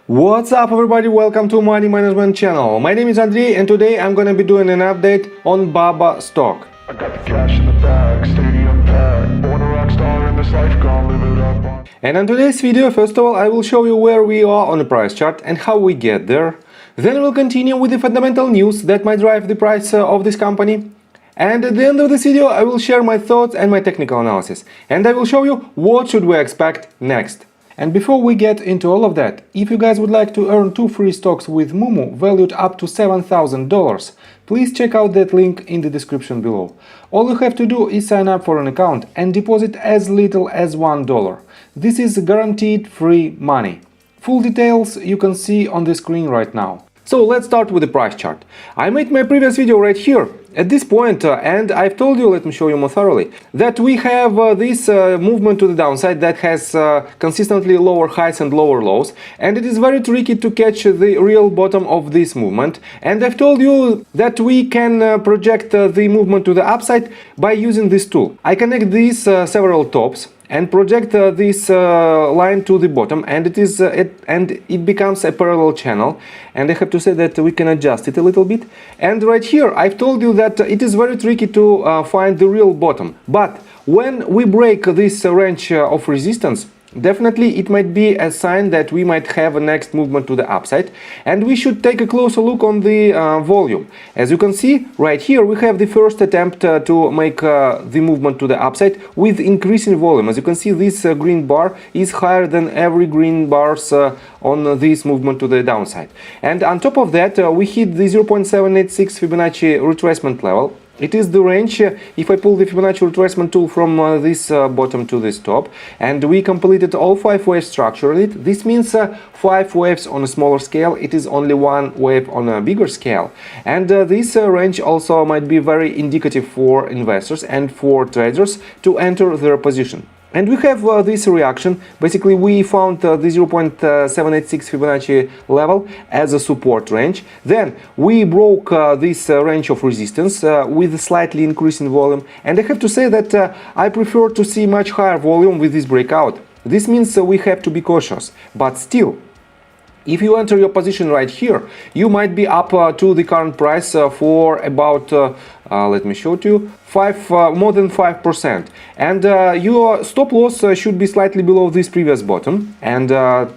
What's up everybody, welcome to Money Management channel. My name is Andrei and today I'm gonna be doing an update on BABA stock. I got the cash in the bag, stadium packed. Born a rock star in this life, gonna live it up. And in today's video, first of all, I will show you where we are on the price chart and how we get there. Then we'll continue with the fundamental news that might drive the price of this company. And at the end of this video, I will share my thoughts and my technical analysis. And I will show you what should we expect next. And before we get into all of that, if you guys would like to earn 2 free stocks with Moomoo valued up to $7,000, please check out that link in the description below. All you have to do is sign up for an account and deposit as little as $1. This is guaranteed free money. Full details you can see on the screen right now. So let's start with the price chart. I made my previous video right here at this point, and I've told you, let me show you more thoroughly, that we have this movement to the downside that has consistently lower highs and lower lows, and it is very tricky to catch the real bottom of this movement. And I've told you that we can project the movement to the upside by using this tool. I connect these several tops and project this line to the bottom, and it becomes a parallel channel, and I have to say that we can adjust it a little bit. And right here I've told you that it is very tricky to find the real bottom, but when we break this range of resistance, definitely it might be a sign that we might have a next movement to the upside, and we should take a closer look on the volume. As you can see right here, we have the first attempt to make the movement to the upside with increasing volume. As you can see, this green bar is higher than every green bars on this movement to the downside. And on top of that, we hit the 0.786 Fibonacci retracement level. It is the range if I pull the Fibonacci retracement tool from this bottom to this top, and we completed all 5 wave structure in it. This means 5 waves on a smaller scale, it is only 1 wave on a bigger scale. And this range also might be very indicative for investors and for traders to enter their position. And we have this reaction. Basically, we found the 0.786 Fibonacci level as a support range. Then we broke this range of resistance with a slightly increasing volume. And I have to say that I prefer to see much higher volume with this breakout. This means we have to be cautious. But still, if you enter your position right here, you might be up to the current price for about, let me show it to you, more than 5%. And your stop loss should be slightly below this previous bottom. And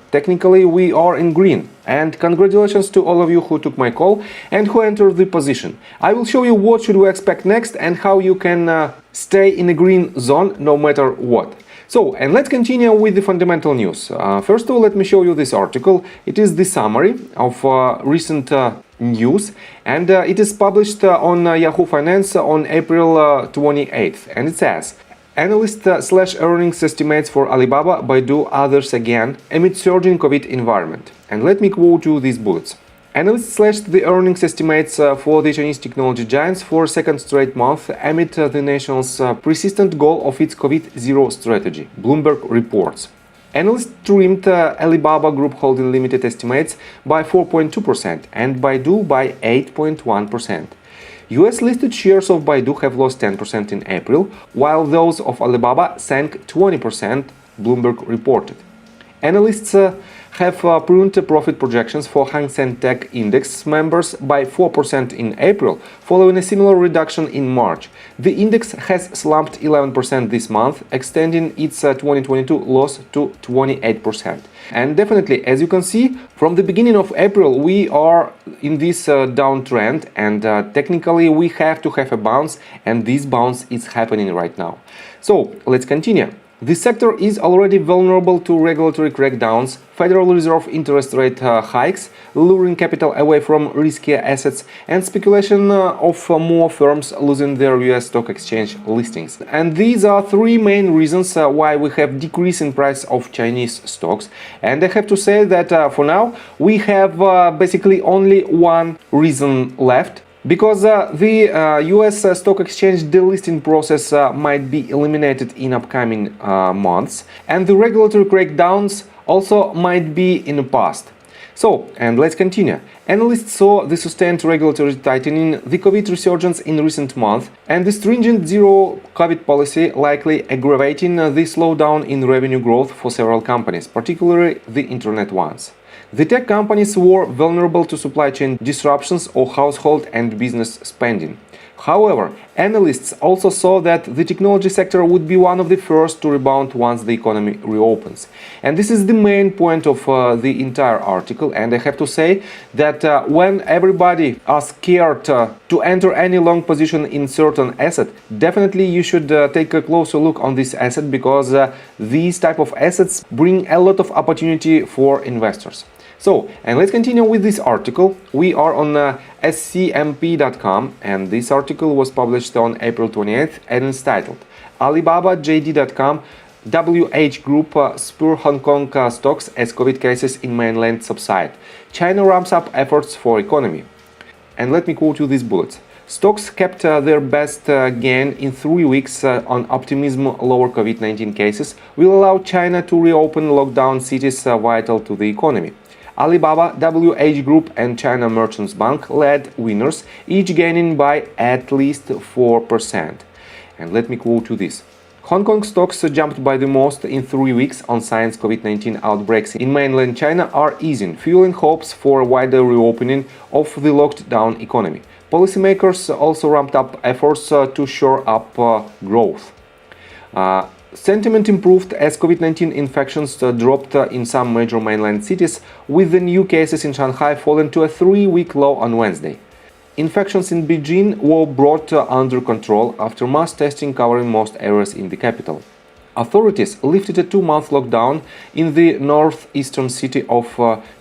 technically we are in green. And congratulations to all of you who took my call and who entered the position. I will show you what should we expect next and how you can stay in a green zone no matter what. So, and let's continue with the fundamental news. First of all, let me show you this article. It is the summary of recent news, and it is published on Yahoo Finance on April 28th. And it says, analyst slash earnings estimates for Alibaba, Baidu, others again, amid surging COVID environment. And let me quote you these bullets. Analysts slashed the earnings estimates for the Chinese technology giants for a second straight month amid the nation's persistent goal of its COVID-0 strategy, Bloomberg reports. Analysts trimmed Alibaba Group Holding Limited estimates by 4.2% and Baidu by 8.1%. US-listed shares of Baidu have lost 10% in April, while those of Alibaba sank 20%, Bloomberg reported. Analysts have pruned profit projections for Hang Seng Tech Index members by 4% in April, following a similar reduction in March. The index has slumped 11% this month, extending its 2022 loss to 28%. And definitely, as you can see, from the beginning of April, we are in this downtrend, and technically we have to have a bounce, and this bounce is happening right now. So let's continue. The sector is already vulnerable to regulatory crackdowns, Federal Reserve interest rate hikes, luring capital away from riskier assets, and speculation of more firms losing their US stock exchange listings. And these are 3 main reasons why we have decrease in price of Chinese stocks. And I have to say that for now we have basically only one reason left. Because the US stock exchange delisting process might be eliminated in upcoming months, and the regulatory crackdowns also might be in the past. So, and let's continue. Analysts saw the sustained regulatory tightening, the COVID resurgence in recent months, and the stringent zero-COVID policy likely aggravating the slowdown in revenue growth for several companies, particularly the internet ones. The tech companies were vulnerable to supply chain disruptions or household and business spending. However, analysts also saw that the technology sector would be one of the first to rebound once the economy reopens. And this is the main point of the entire article. And I have to say that when everybody are scared to enter any long position in certain asset, definitely you should take a closer look on this asset, because these type of assets bring a lot of opportunity for investors. So, and let's continue with this article. We are on scmp.com, and this article was published on April 28th and is titled Alibaba JD.com WH Group spur Hong Kong stocks as COVID cases in mainland subside. China ramps up efforts for economy. And let me quote you these bullets. Stocks kept their best gain in 3 weeks on optimism. Lower COVID-19 cases will allow China to reopen lockdown cities vital to the economy. Alibaba, WH Group and China Merchants Bank led winners, each gaining by at least 4%. And let me quote you this. Hong Kong stocks jumped by the most in 3 weeks on signs COVID-19 outbreaks in mainland China are easing, fueling hopes for a wider reopening of the locked-down economy. Policymakers also ramped up efforts to shore up growth. Sentiment improved as COVID-19 infections dropped in some major mainland cities, with the new cases in Shanghai falling to a 3-week low on Wednesday. Infections in Beijing were brought under control after mass testing covering most areas in the capital. Authorities lifted a 2-month lockdown in the northeastern city of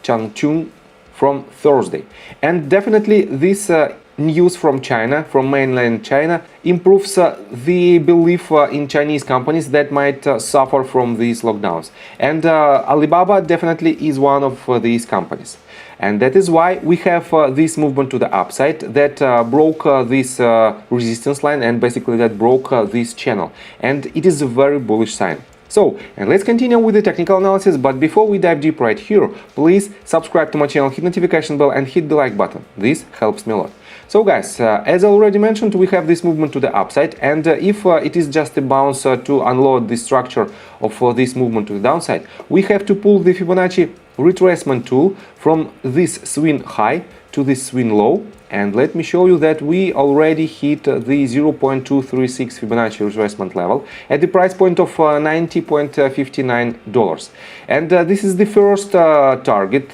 Changchun from Thursday. And definitely this news from China, from mainland China, improves the belief in Chinese companies that might suffer from these lockdowns. And Alibaba definitely is one of these companies. And that is why we have this movement to the upside that broke this resistance line, and basically that broke this channel. And it is a very bullish sign. So, and let's continue with the technical analysis, but before we dive deep right here, please subscribe to my channel, hit notification bell and hit the like button. This helps me a lot. So guys, as I already mentioned, we have this movement to the upside, and if it is just a bounce to unload the structure of this movement to the downside, we have to pull the Fibonacci retracement tool from this swing high to this swing low. And let me show you that we already hit the 0.236 Fibonacci retracement level at the price point of $90.59. And this is the first target,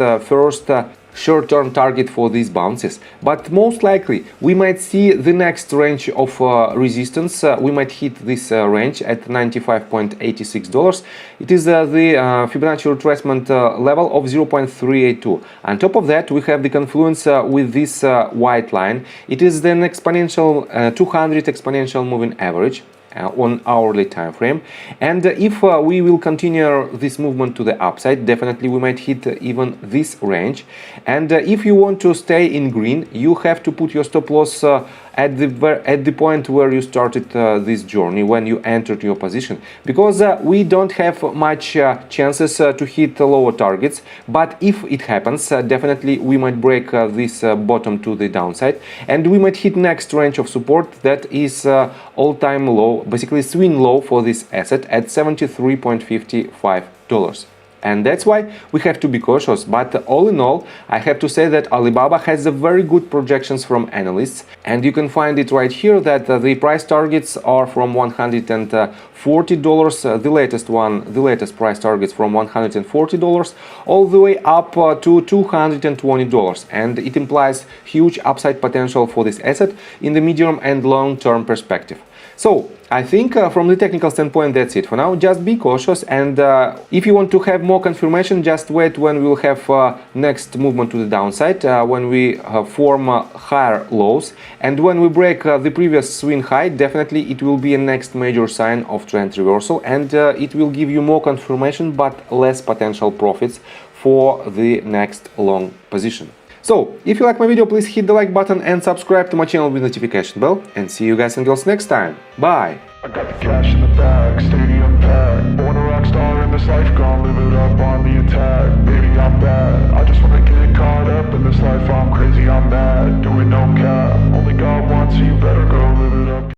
short-term target for these bounces, but most likely we might see the next range of resistance. We might hit this range at $95.86. It is the Fibonacci retracement level of 0.382. On top of that, we have the confluence with this white line. It is an exponential 200 exponential moving average on hourly time frame, and if we will continue this movement to the upside, definitely we might hit even this range. And if you want to stay in green, you have to put your stop loss at the point where you started this journey, when you entered your position, because we don't have much chances to hit lower targets. But if it happens, definitely we might break this bottom to the downside, and we might hit next range of support that is all-time low, basically swing low for this asset at $73.55. And that's why we have to be cautious. But all in all, I have to say that Alibaba has a very good projections from analysts, and you can find it right here that the price targets are from $140, the latest price targets from $140 all the way up to $220, and it implies huge upside potential for this asset in the medium and long-term perspective. So I think from the technical standpoint, that's it for now. Just be cautious, and if you want to have more confirmation, just wait when we will have next movement to the downside, when we form higher lows, and when we break the previous swing high, definitely it will be a next major sign of trend reversal, and it will give you more confirmation but less potential profits for the next long position. So, if you like my video, please hit the like button and subscribe to my channel with notification bell, and see you guys and girls next time. Bye! I got the cash in the bag, stadium packed. Born a rock star in this life, gone live it up on the attack. Baby, I'm bad, I just wanna get caught up in this life. I'm crazy, I'm mad, doing no cap. Only God wants you, better go live it up.